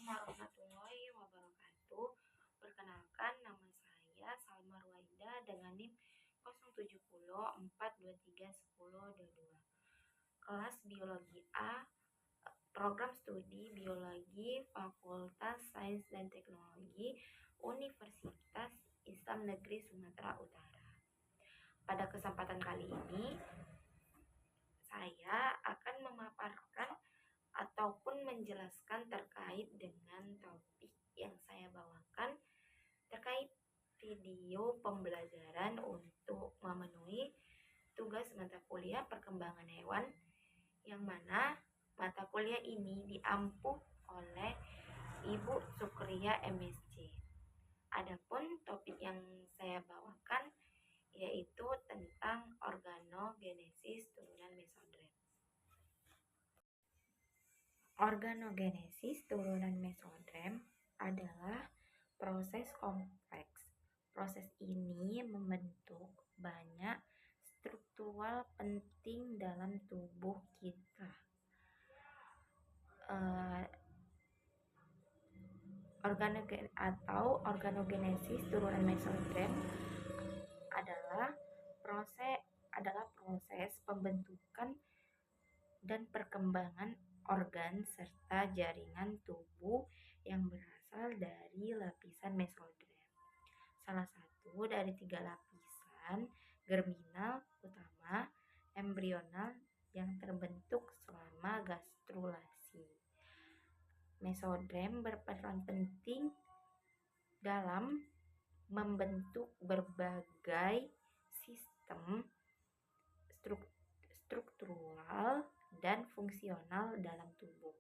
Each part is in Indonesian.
warahmatullahi wabarakatuh. Perkenalkan, nama saya Salma Ruwaida dengan NIM 070423102. Kelas Biologi A, Program Studi Biologi, Fakultas Sains dan Teknologi, Universitas Islam Negeri Sumatera Utara. Pada kesempatan kali ini, saya akan memaparkan ataupun menjelaskan terkait dengan topik yang saya bawakan terkait video pembelajaran untuk memenuhi tugas mata kuliah perkembangan hewan, yang mana mata kuliah ini diampu oleh Ibu Sukria MSc. Adapun topik yang saya bawakan yaitu tentang organogenesis turunan mesodrem. Organogenesis turunan mesodrem adalah proses kompleks. Proses ini membentuk banyak struktural penting dalam tubuh kita. Organogenesis turunan mesodrem adalah proses pembentukan dan perkembangan organ serta jaringan tubuh yang berasal dari lapisan mesodrem. Salah satu dari 3 lapisan germinal utama embrional yang terbentuk selama gastrulasi. Mesodrem berperan penting dalam membentuk berbagai sistem struktural dan fungsional dalam tubuh,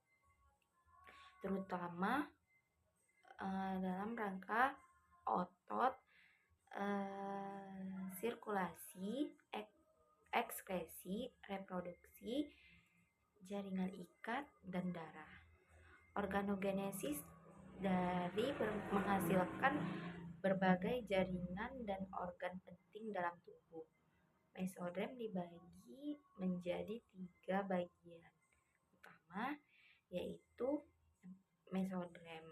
terutama dalam rangka otot, sirkulasi, ekskresi, reproduksi, jaringan ikat, dan darah. Organogenesis menghasilkan berbagai jaringan dan organ penting dalam tubuh. Mesodrem dibagi menjadi 3 bagian utama, yaitu mesodrem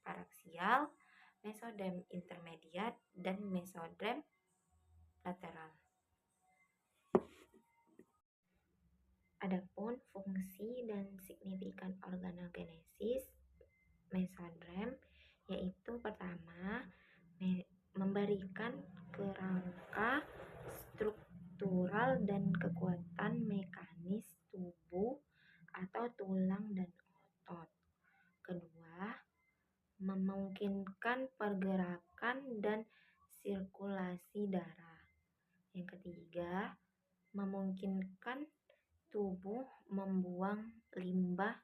paraksial, mesodrem intermediat, dan mesodrem lateral. Adapun fungsi dan signifikan organogenesis mesodrem yaitu pertama, memberikan kerangka struktural dan kekuatan mekanis tubuh atau tulang dan otot. Kedua, memungkinkan pergerakan dan sirkulasi darah. Yang ketiga, memungkinkan tubuh membuang limbah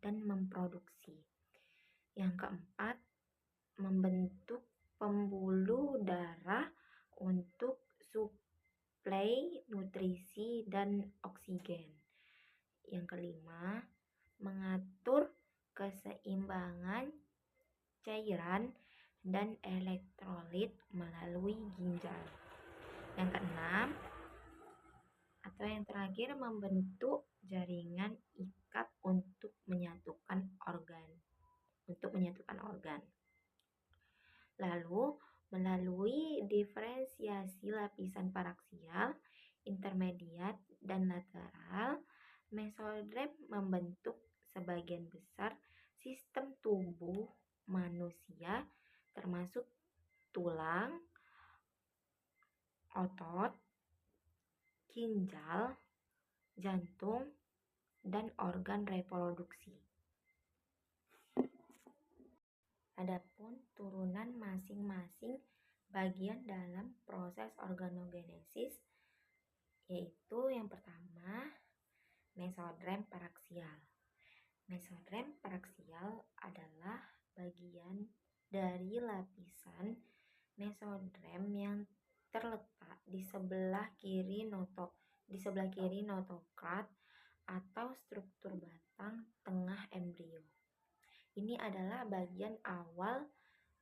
dan memproduksi. Yang keempat, membentuk pembuluh darah untuk suplai nutrisi dan oksigen. Yang kelima, mengatur keseimbangan cairan dan elektrolit melalui ginjal. Yang keenam, atau yang terakhir, membentuk jaringan ikat untuk menyatukan organ. Lalu, melalui diferensiasi lapisan paraksial, intermediat, dan lateral, mesodrem membentuk sebagian besar sistem tubuh manusia, termasuk tulang, otot, ginjal, jantung, dan organ reproduksi. Adapun turunan masing-masing bagian dalam proses organogenesis yaitu yang pertama, mesodrem paraksial. Mesodrem paraksial adalah bagian dari lapisan mesodrem yang terletak di sebelah kiri notokrat atau struktur batang tengah embrio. Ini adalah bagian awal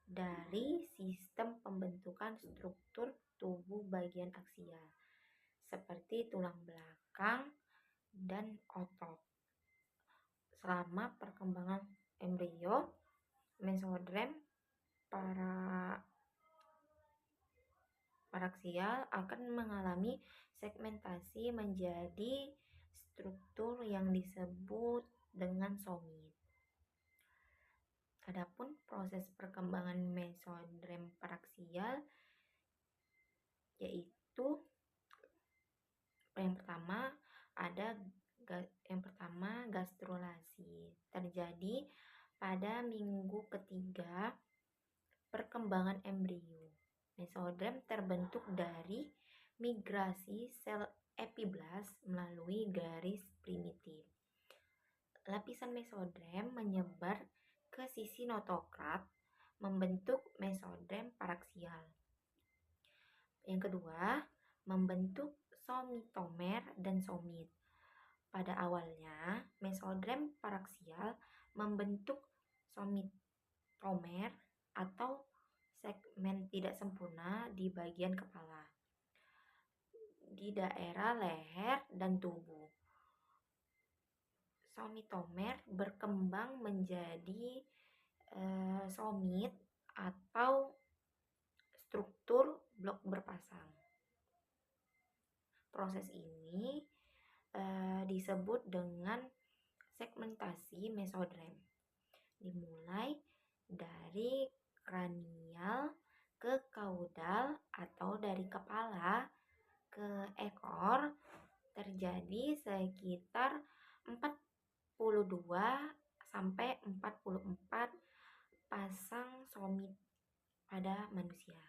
dari sistem pembentukan struktur tubuh bagian aksial, seperti tulang belakang dan otot. Selama perkembangan embrio, Mesodrem paraksial akan mengalami segmentasi menjadi struktur yang disebut dengan somit. Adapun proses perkembangan mesodrem paraksial yaitu yang pertama gastrulasi terjadi pada minggu ketiga perkembangan embrio. Mesodrem terbentuk dari migrasi sel epiblast melalui garis primitif. Lapisan mesodrem menyebar ke sisi notokrat membentuk mesodrem paraksial. Yang kedua, membentuk somitomer dan somit. Pada awalnya, mesodrem paraksial membentuk somitomer atau segmen tidak sempurna di bagian kepala, di daerah leher dan tubuh. Somitomer berkembang menjadi somit atau struktur blok berpasang. Proses ini disebut dengan segmentasi mesodrem. Dimulai dari kranial ke kaudal atau dari kepala ke ekor terjadi sekitar 42 sampai 44 pasang somit pada manusia.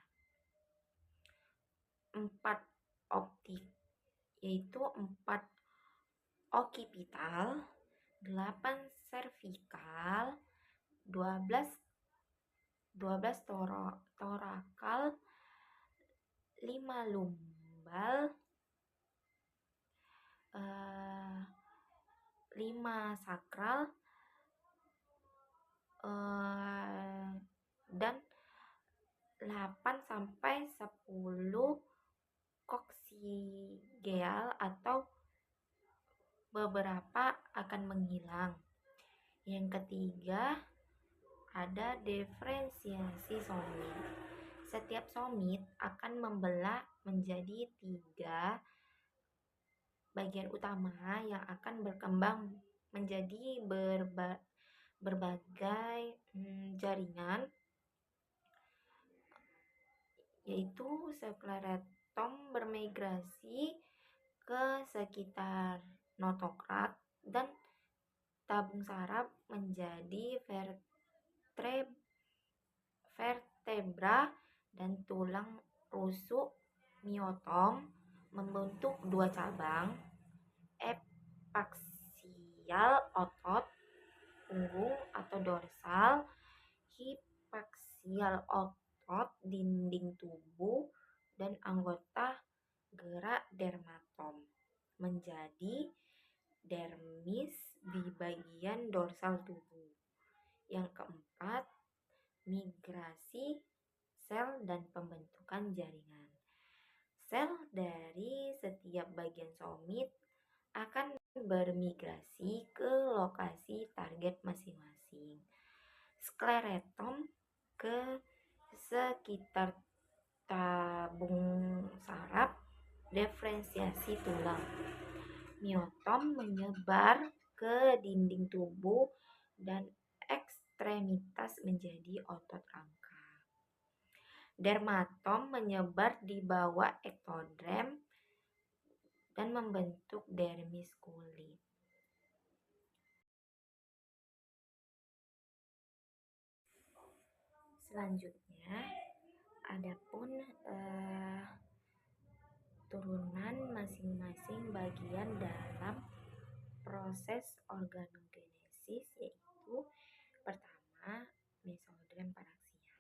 4 optik yaitu 4 okipital, 8 servikal, 12 torakal, 5 lumbal, 5 sakral, dan 8 sampai 10 koksigeal atau beberapa akan menghilang. Yang ketiga, ada diferensiasi somit. Setiap somit akan membelah menjadi 3 bagian utama yang akan berkembang menjadi berbagai jaringan, yaitu sklerotom bermigrasi ke sekitar notokrat dan tabung saraf menjadi vertebra dan tulang rusuk miotom membentuk 2 cabang, epaksial otot punggung atau dorsal, hipaksial otot dinding tubuh, dan anggota gerak dermatom menjadi dermis di bagian dorsal tubuh. Yang keempat, migrasi sel dan pembentukan jaringan. Sel dari setiap bagian somit akan bermigrasi ke lokasi target masing-masing. Sklerotom ke sekitar tabung saraf, diferensiasi tulang. Miotom menyebar ke dinding tubuh dan ekstremitas menjadi otot rangka. Dermatom menyebar di bawah ektodrem dan membentuk dermis kulit. Selanjutnya, adapun turunan masing-masing bagian dalam proses organogenesis, yaitu pertama, mesodrem paraksial.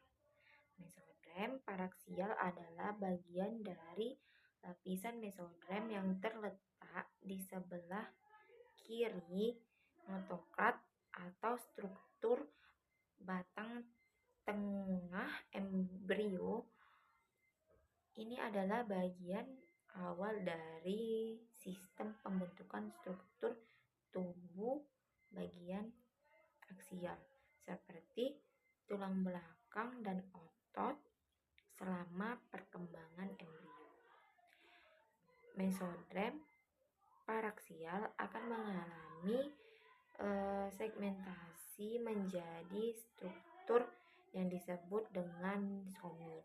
Mesodrem paraksial adalah bagian dari lapisan mesodrem yang terletak di sebelah kiri notokrat atau struktur batang tengah embrio. Ini adalah bagian awal dari sistem pembentukan struktur tubuh bagian aksial seperti tulang belakang, dan otot selama perkembangan embrio. Mesodrem paraksial akan mengalami segmentasi menjadi struktur yang disebut dengan somit.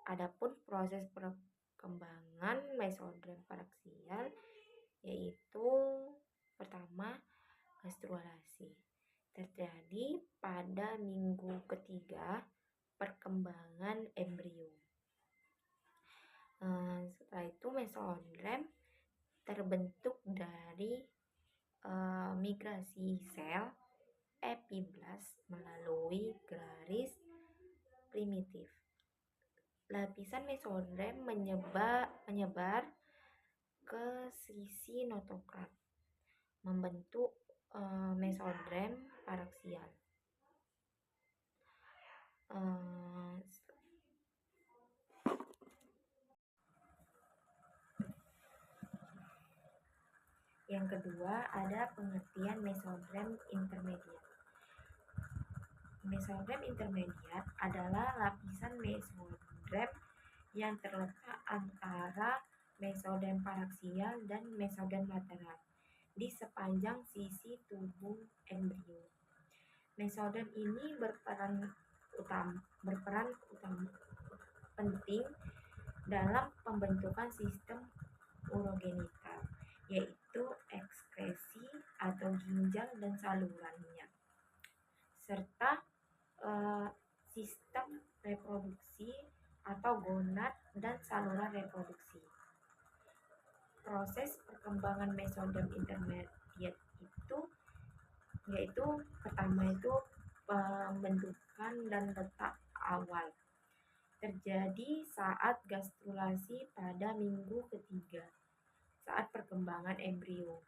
Adapun proses perkembangan mesodrem paraksial yaitu pertama, gastrulasi terjadi pada minggu ketiga perkembangan embrio. Setelah itu mesodrem terbentuk dari migrasi sel epiblast melalui garis primitif. Lapisan mesodrem menyebar ke sisi notokrat, membentuk mesodrem paraksial. Yang kedua, ada pengertian mesodrem intermediat. Mesodrem intermediat adalah lapisan mesodrem yang terletak antara mesodrem paraksial dan mesodrem lateral di sepanjang sisi tubuh embrio. Mesodrem ini berperan penting dalam pembentukan sistem urogenital, yaitu ekskresi atau ginjal dan salurannya, serta sistem reproduksi atau gonad dan saluran reproduksi. Proses perkembangan mesodrem intermediat itu yaitu pertama itu pembentukan dan letak awal terjadi saat gastrulasi pada minggu ketiga saat perkembangan embrio.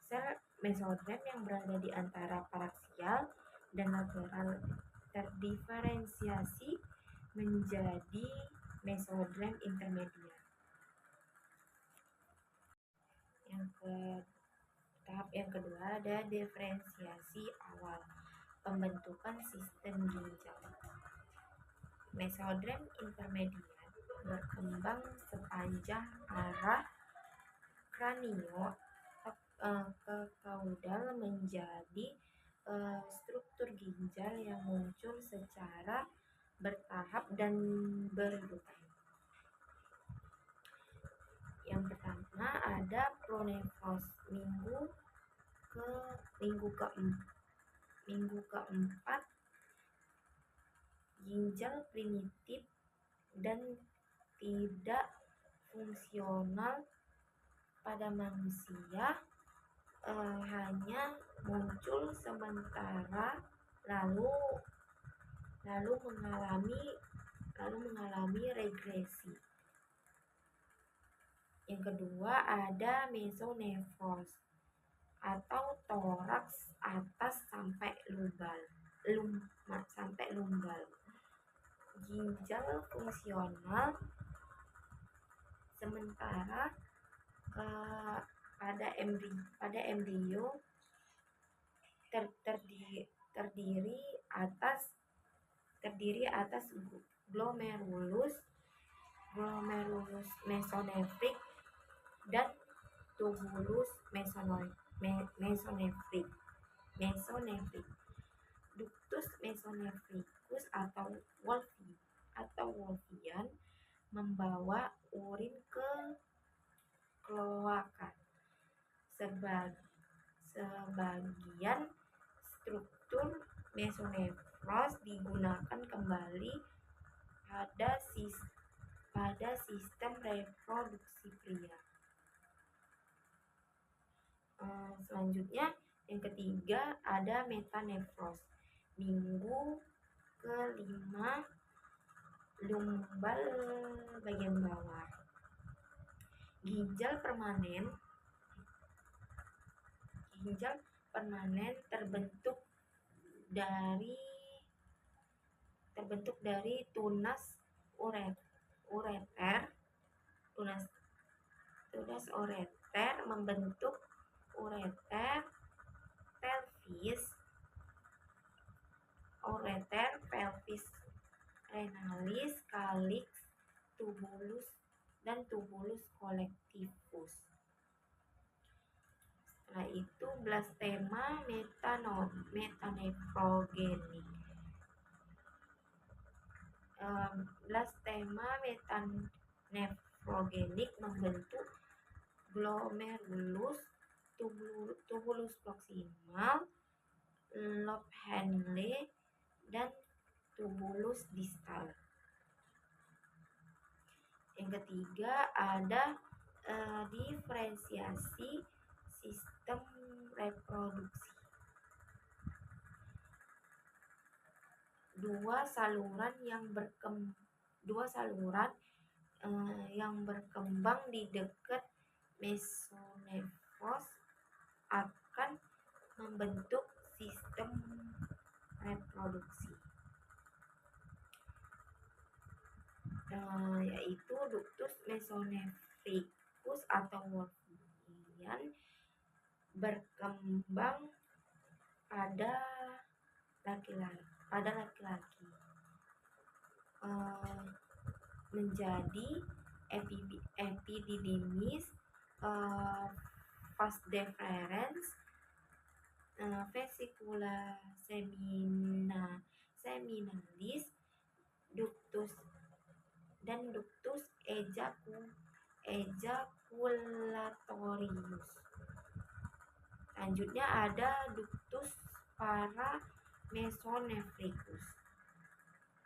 Sel mesodrem yang berada di antara paraksial dan lateral terdiferensiasi menjadi mesodrem intermediat. Tahap yang kedua ada diferensiasi awal, pembentukan sistem ginjal. Mesodrem intermediat berkembang sepanjang arah kranio ke kaudal menjadi struktur ginjal yang muncul secara bertahap dan berurutan. Yang pertama ada pronefros minggu keempat ginjal primitif dan tidak fungsional pada manusia hanya muncul sementara lalu mengalami regresi. Yang kedua ada mesonefros atau toraks atas sampai lumbal. Ginjal fungsional sementara pada embrio terdiri atas glomerulus mesonefrik dan tubulus mesonefrik. Ductus mesonefricus atau Wolffian membawa urin ke kloaka. Sebagian struktur mesonefros digunakan kembali pada sistem reproduksi pria. Selanjutnya yang ketiga ada metanefros, minggu kelima lumbal bagian bawah. Ginjal permanen terbentuk dari tunas ureter membentuk ureter pelvis, terminalis, calyx, tubulus, dan tubulus collectivus. Setelah itu blastema metanefrogenik. Blastema metanefrogenik membentuk glomerulus, tubulus proximal, lobe Henle, dan tubulus distal. Yang ketiga ada diferensiasi sistem reproduksi. Dua saluran yang berkembang di dekat mesonefros akan membentuk sistem reproduksi, yaitu ductus mesonephrikus atau Wolffian berkembang pada laki-laki menjadi epididymis, vas deferens, vesicula seminalis, ductus ejaculatorius. Selanjutnya ada ductus paramesonephrikus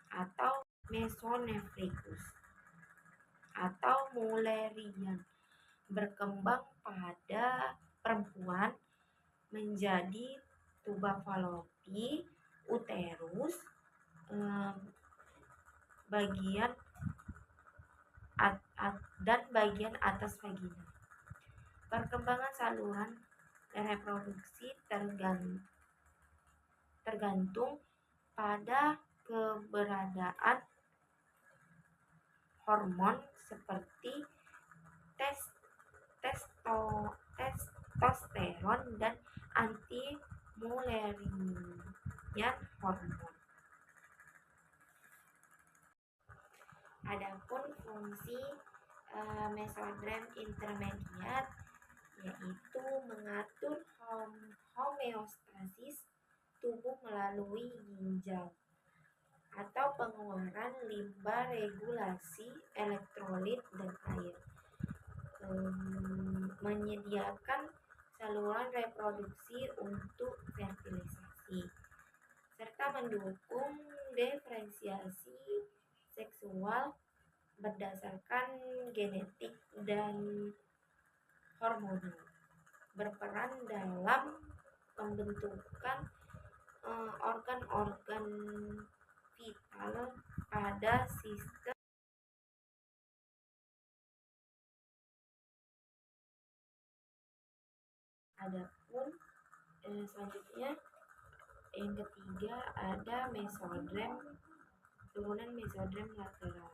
atau mesonephrikus atau Mullerian, berkembang pada perempuan menjadi tuba Fallopi, uterus, dan bagian atas vagina. Perkembangan saluran reproduksi tergantung pada keberadaan hormon seperti testosteron dan anti-Mullerian hormon. Adapun fungsi mesodrem intermediat yaitu mengatur homeostasis tubuh melalui ginjal atau pengeluaran limba, regulasi elektrolit dan air, menyediakan saluran reproduksi untuk fertilisasi, serta mendukung diferensiasi seksual berdasarkan genetik dan hormonal, berperan dalam pembentukan organ-organ vital pada sistem. Adapun selanjutnya yang ketiga ada mesodrem, turunan mesodrem lateral.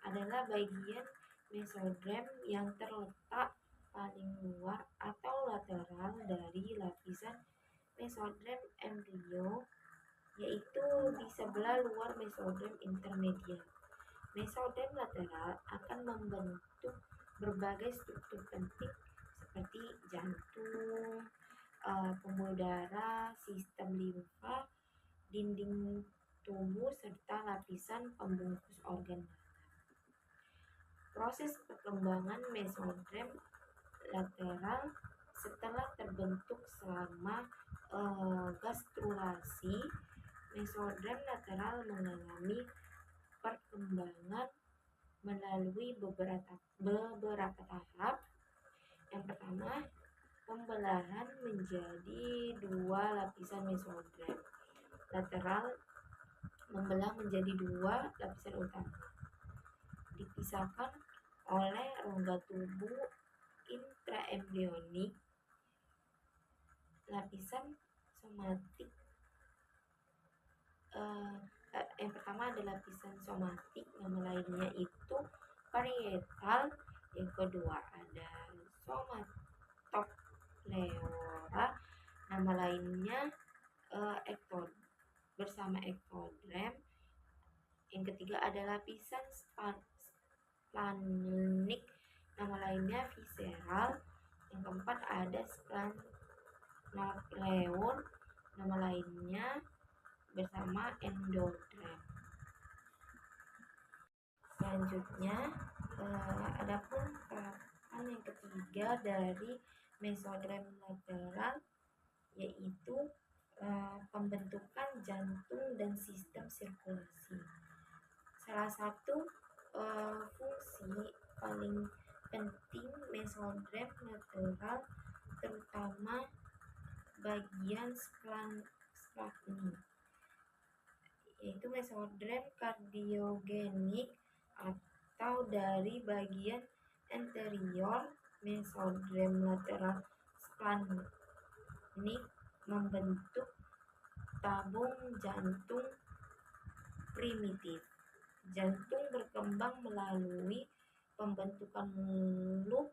Adalah bagian mesodrem yang terletak paling luar atau lateral dari lapisan mesodrem embrio, yaitu di sebelah luar mesodrem intermediat. Mesodrem lateral akan membentuk berbagai struktur penting seperti jantung, pembuluh darah, sistem limfa, dinding tubuh, serta lapisan pembungkus organ. Proses perkembangan mesodrem lateral setelah terbentuk selama gastrulasi, mesodrem lateral mengalami perkembangan melalui beberapa tahap. Yang pertama, pembelahan menjadi dua lapisan mesodrem lateral, membelah menjadi dua lapisan utama, dipisahkan oleh rongga tubuh intraembrionik. Lapisan somatik, yang pertama adalah lapisan somatik, nama lainnya itu parietal. Yang kedua ada somatopleura, nama lainnya bersama ektodrem. Yang ketiga ada lapisan splanik, nama lainnya visceral. Yang keempat ada splenoleon, nama lainnya bersama endoderm. Selanjutnya adapun tahapan yang ketiga dari mesoderm lateral yaitu pembentukan jantung dan sistem sirkulasi. Salah satu fungsi paling penting mesoderm lateral terutama bagian splenic yaitu mesoderm kardiogenik atau dari bagian anterior mesoderm lateral splenic membentuk tabung jantung primitif. Jantung berkembang melalui pembentukan loop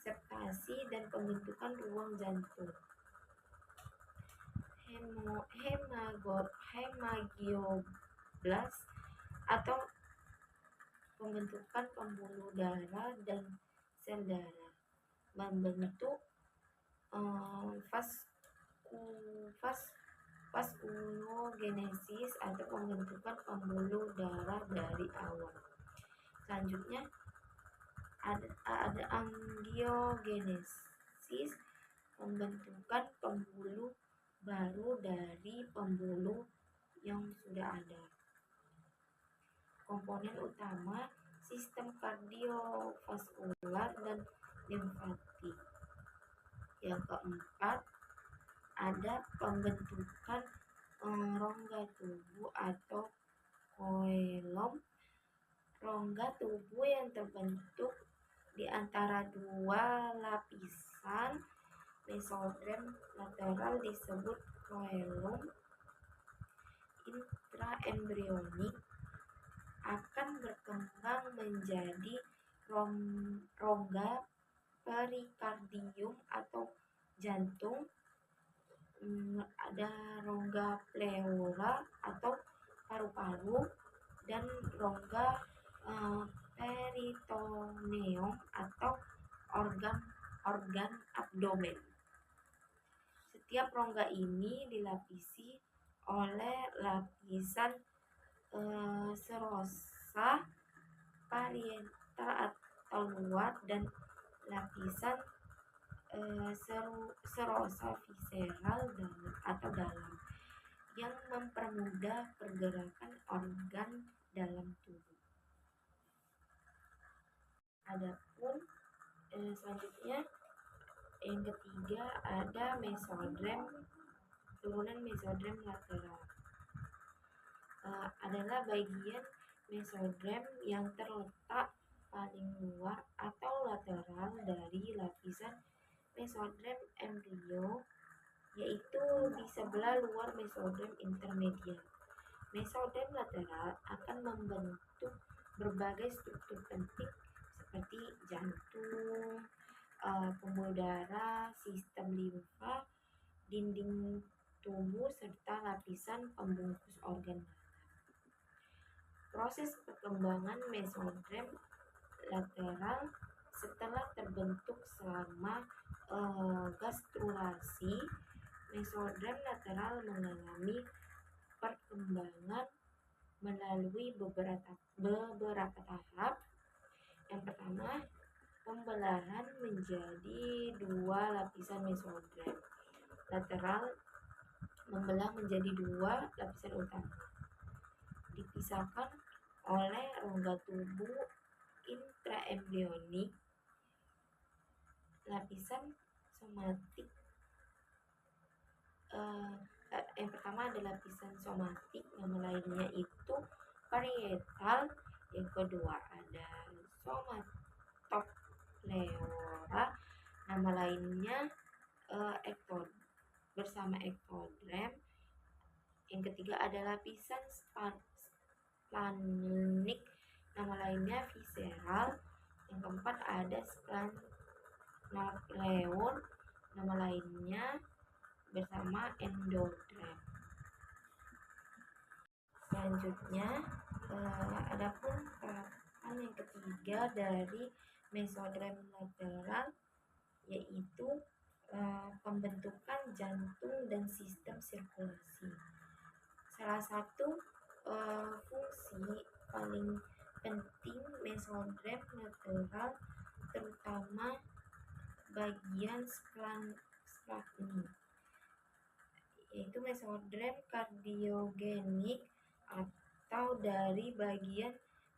septasi dan pembentukan ruang jantung. Hemangioblast atau pembentukan pembuluh darah dan sel darah membentuk vaskulogenesis atau pembentukan pembuluh darah dari awal. Selanjutnya ada angiogenesis, pembentukan pembuluh baru dari pembuluh yang sudah ada. Komponen utama sistem kardiovaskular dan limfatik. Yang keempat ada pembentukan rongga tubuh atau koelom. Rongga tubuh yang terbentuk di antara dua lapisan mesoderm lateral disebut koelom. Intraembrionik akan berkembang menjadi rongga perikardium atau jantung. Ada rongga pleura atau paru-paru dan rongga peritoneum atau organ abdomen. Setiap rongga ini dilapisi oleh lapisan serosa parietal atau luar dan lapisan serosa visceral atau dalam yang mempermudah pergerakan organ dalam tubuh. Adapun selanjutnya yang ketiga ada mesoderm, turunan mesoderm lateral. Adalah bagian mesoderm yang terletak paling luar atau lateral dari lapisan mesoderm embrio, yaitu di sebelah luar mesoderm intermediat. Mesoderm lateral akan membentuk berbagai struktur penting seperti jantung, pembuluh darah, sistem limfa, dinding tubuh, serta lapisan pembungkus organ. Proses perkembangan mesoderm lateral setelah terbentuk selama gastrulasi, mesoderm lateral mengalami perkembangan melalui beberapa tahap. Yang pertama, pembelahan menjadi dua lapisan mesoderm lateral membelah menjadi dua lapisan utama, dipisahkan oleh rongga tubuh intraembrionik. Lapisan somatik yang pertama adalah lapisan somatik, nama lainnya itu parietal. Yang kedua ada somatopleura, nama lainnya bersama ektoderm. Yang ketiga ada lapisan splenic, nama lainnya visceral. Yang keempat ada splenoleon, nama lainnya bersama endodrem. Selanjutnya, adapun tahapan yang ketiga dari mesodrem lateral yaitu pembentukan jantung dan sistem sirkulasi. Salah satu fungsi paling penting mesodrem lateral terutama bagian splanchni yaitu mesodrem kardiogenik atau dari bagian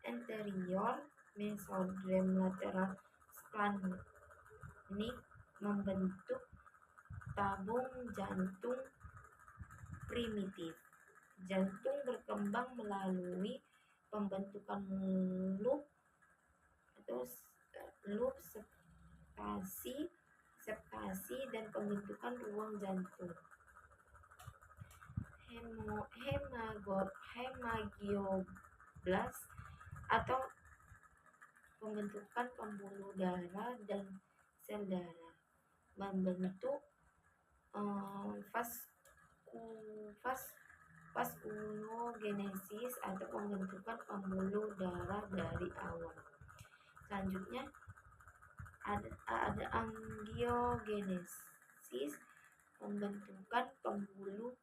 anterior mesodrem lateral splanchnik membentuk tabung jantung primitif. Jantung berkembang melalui pembentukan loop atau loop septasi dan pembentukan ruang jantung. Hemangioblast atau pembentukan pembuluh darah dan sel darah membentuk vaskulogenesis atau pembentukan pembuluh darah dari awal. Selanjutnya ada angiogenesis, pembentukan pembuluh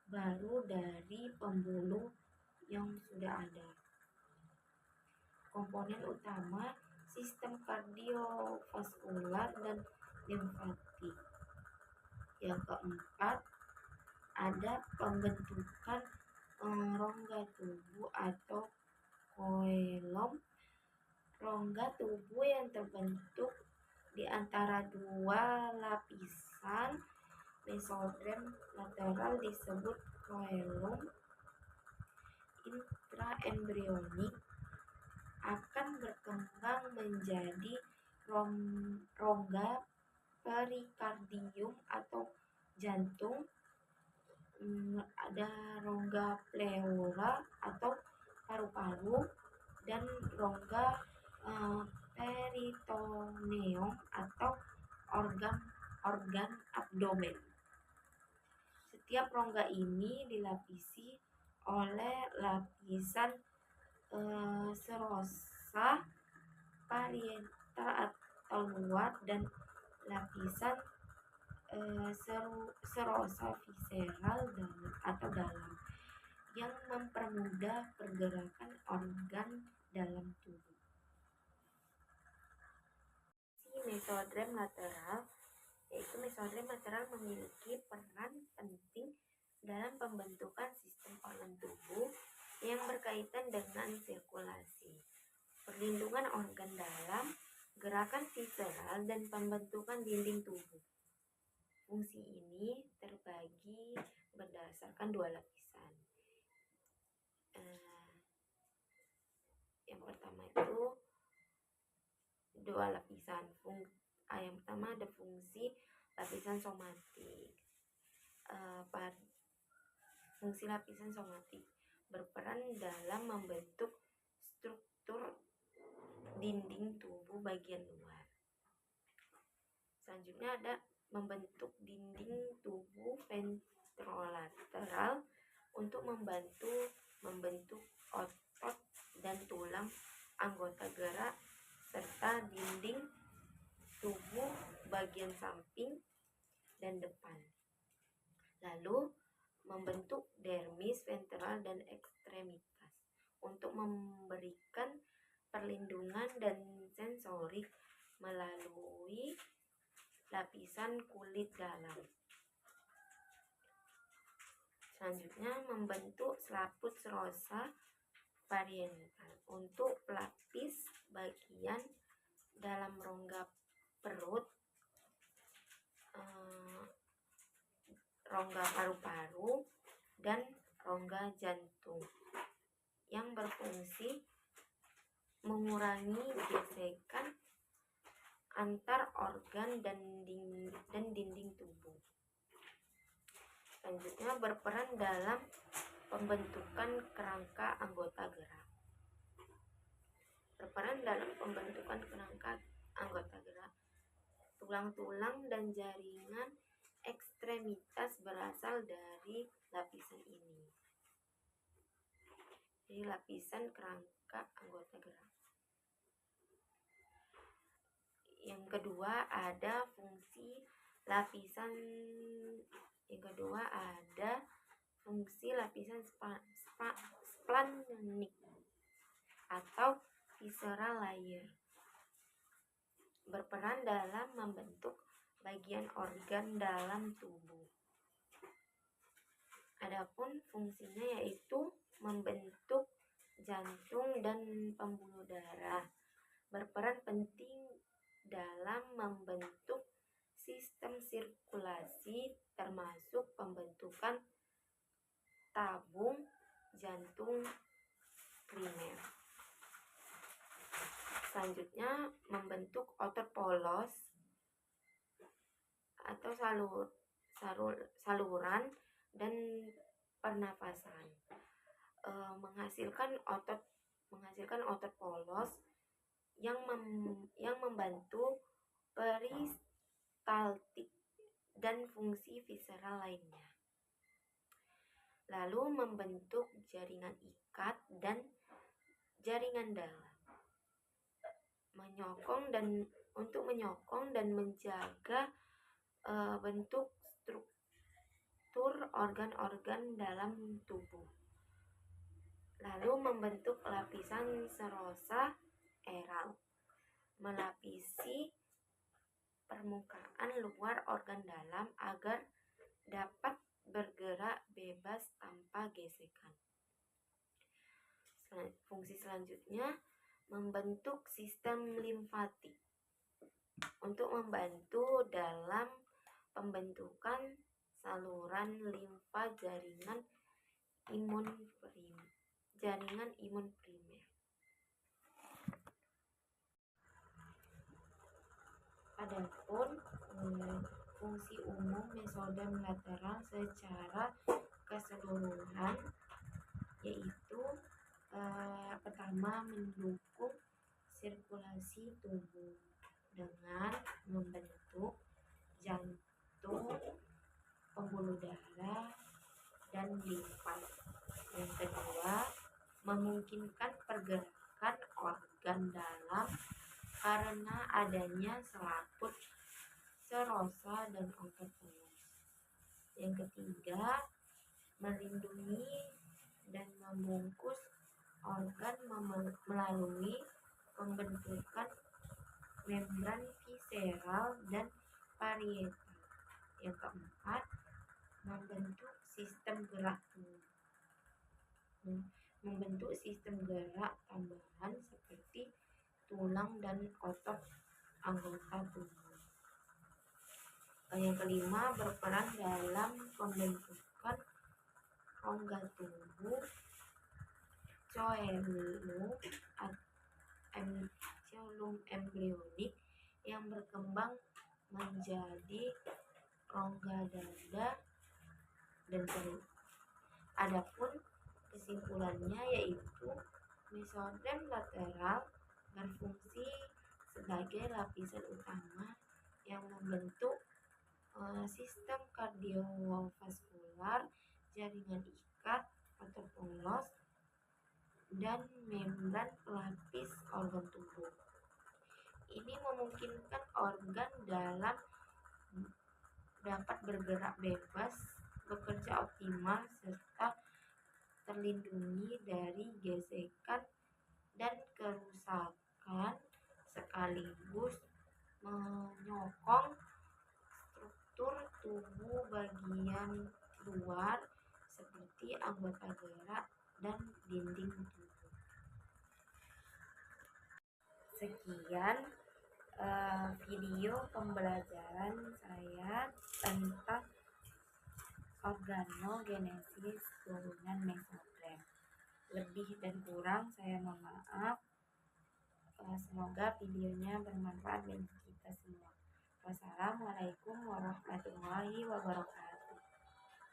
baru dari pembuluh yang sudah ada. Komponen utama sistem kardiovaskular dan limfatik. Yang keempat, ada pembentukan rongga tubuh atau koelom. Rongga tubuh yang terbentuk di antara dua lapisan mesodrem lateral disebut koelom. Intraembrionik akan berkembang menjadi rongga perikardium atau jantung. Ada rongga pleura atau paru-paru dan rongga peritoneum atau organ abdomen. Setiap rongga ini dilapisi oleh lapisan serosa parietal atau luar dan lapisan serosa visceral atau dalam yang mempermudah pergerakan organ dalam tubuh. Mesodrem lateral yaitu mesodrem lateral memiliki peran penting dalam pembentukan sistem organ tubuh yang berkaitan dengan sirkulasi, perlindungan organ dalam, gerakan visceral, dan pembentukan dinding tubuh. Fungsi ini terbagi berdasarkan dua lapisan. Yang pertama itu dua lapisan. Yang pertama ada fungsi lapisan somatik. Fungsi lapisan somatik berperan dalam membentuk struktur dinding tubuh bagian luar. Selanjutnya ada membentuk dinding tubuh ventrolateral untuk membantu membentuk otot dan tulang anggota gerak serta dinding tubuh bagian samping dan depan. Lalu membentuk dermis ventral dan ekstremitas untuk memberikan perlindungan dan sensorik melalui lapisan kulit dalam. Selanjutnya membentuk selaput serosa parietal untuk pelapis bagian dalam rongga perut, rongga paru-paru, dan rongga jantung yang berfungsi mengurangi gesekan antar organ dan dinding tubuh. Selanjutnya berperan dalam pembentukan kerangka anggota gerak. Berperan dalam pembentukan kerangka anggota gerak, tulang-tulang dan jaringan ekstremitas berasal dari lapisan ini. Jadi lapisan kerangka anggota gerak. Yang kedua ada fungsi lapisan splenic atau visceral layer, berperan dalam membentuk bagian organ dalam tubuh. Adapun fungsinya yaitu membentuk jantung dan pembuluh darah, berperan penting dalam membentuk sistem sirkulasi termasuk pembentukan tabung jantung primer. Selanjutnya membentuk otot polos atau saluran dan pernapasan, menghasilkan otot polos yang membantu peristaltik dan fungsi visceral lainnya. Lalu membentuk jaringan ikat dan jaringan dalam, untuk menyokong dan menjaga bentuk struktur organ-organ dalam tubuh. Lalu membentuk lapisan serosa eral, melapisi permukaan luar organ dalam agar dapat bergerak bebas tanpa gesekan. Fungsi selanjutnya membentuk sistem limfatik untuk membantu dalam pembentukan saluran limfa jaringan imun primer. Adapun fungsi umum mesodem lateral secara keseluruhan yaitu pertama mendukung sirkulasi tubuh dengan membentuk jantung, pembuluh darah, dan limfa. Yang kedua, memungkinkan pergerakan organ dalam karena adanya selaput serosa dan otot polos. Yang ketiga, melindungi dan membungkus organ melalui pembentukan membran visceral dan parietal. Yang keempat, membentuk sistem gerak tambahan seperti tulang dan otot anggota tubuh. Yang kelima, berperan dalam pembentukan rongga tubuh coelom embrionik yang berkembang menjadi rongga dada dan perut. Adapun kesimpulannya yaitu mesodem lateral berfungsi sebagai lapisan utama yang membentuk sistem kardiovaskular, jaringan ikat, otot polos, dan membran pelapis organ tubuh. Ini memungkinkan organ dalam dapat bergerak bebas, bekerja optimal, serta terlindungi dari gesekan dan kerusakan, sekaligus menyokong struktur tubuh bagian luar seperti anggota gerak dan dinding tubuh. Sekian video pembelajaran saya tentang organogenesis turunan mesodem. Lebih dan kurang saya mohon maaf. Semoga videonya bermanfaat bagi kita semua. Wassalamualaikum warahmatullahi wabarakatuh.